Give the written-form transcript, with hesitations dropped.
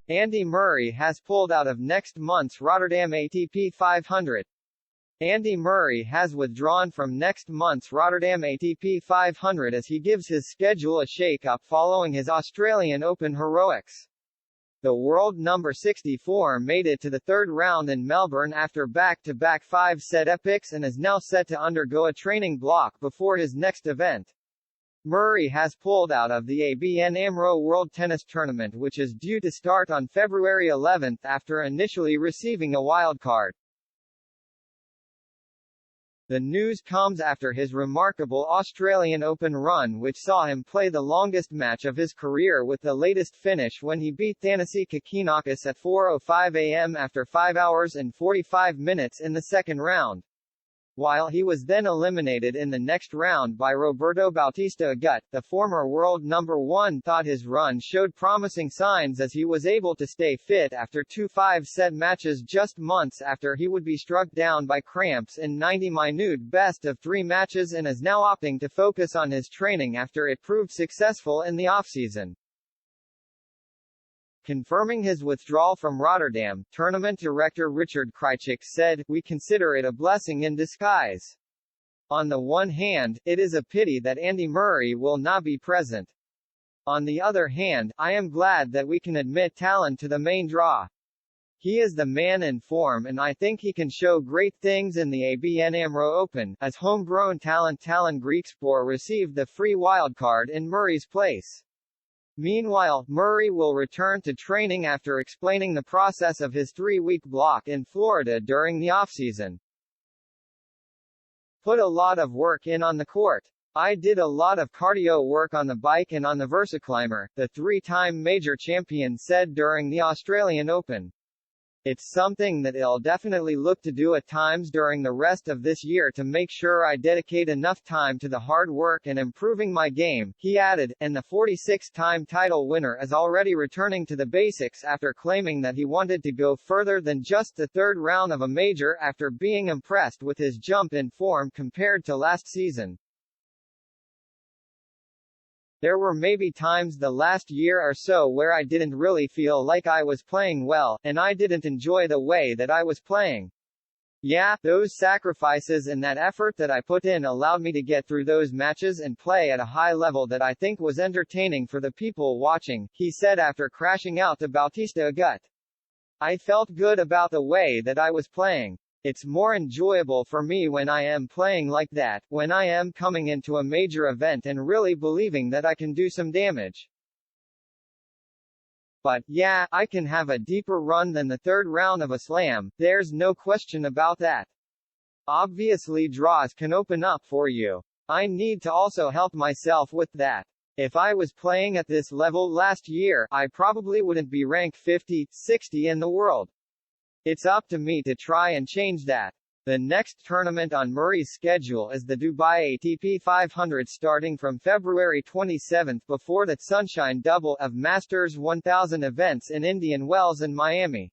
Andy Murray has pulled out of next month's Rotterdam ATP 500. Andy Murray has withdrawn from next month's Rotterdam ATP 500 as he gives his schedule a shake-up following his Australian Open heroics. The world number 64 made it to the third round in Melbourne after back-to-back five-set epics and is now set to undergo a training block before his next event. Murray has pulled out of the ABN AMRO World Tennis Tournament, which is due to start on February 11 after initially receiving a wildcard. The news comes after his remarkable Australian Open run, which saw him play the longest match of his career with the latest finish when he beat Thanasi Kokkinakis at 4:05 a.m. after 5 hours and 45 minutes in the second round. While he was then eliminated in the next round by Roberto Bautista Agut, the former world number 1 thought his run showed promising signs as he was able to stay fit after two five-set matches just months after he would be struck down by cramps in 90-minute best-of-3 matches, and is now opting to focus on his training after it proved successful in the offseason. Confirming his withdrawal from Rotterdam, tournament director Richard Krajicek said, "We consider it a blessing in disguise. On the one hand, it is a pity that Andy Murray will not be present. On the other hand, I am glad that we can admit Talon to the main draw. He is the man in form and I think he can show great things in the ABN AMRO Open," as homegrown talent Talon Griekspoor received the free wildcard in Murray's place. Meanwhile, Murray will return to training after explaining the process of his 3-week block in Florida during the offseason. "Put a lot of work in on the court. I did a lot of cardio work on the bike and on the Versaclimber," the three-time major champion said during the Australian Open. "It's something that I'll definitely look to do at times during the rest of this year to make sure I dedicate enough time to the hard work and improving my game," he added, and the 46-time title winner is already returning to the basics after claiming that he wanted to go further than just the third round of a major after being impressed with his jump in form compared to last season. "There were maybe times the last year or so where I didn't really feel like I was playing well, and I didn't enjoy the way that I was playing. Yeah, those sacrifices and that effort that I put in allowed me to get through those matches and play at a high level that I think was entertaining for the people watching," he said after crashing out to Bautista Agut. "I felt good about the way that I was playing. It's more enjoyable for me when I am playing like that, when I am coming into a major event and really believing that I can do some damage. But, yeah, I can have a deeper run than the third round of a slam, there's no question about that. Obviously draws can open up for you. I need to also help myself with that. If I was playing at this level last year, I probably wouldn't be ranked 50, 60 in the world. It's up to me to try and change that." The next tournament on Murray's schedule is the Dubai ATP 500 starting from February 27 before the Sunshine Double of Masters 1000 events in Indian Wells and Miami.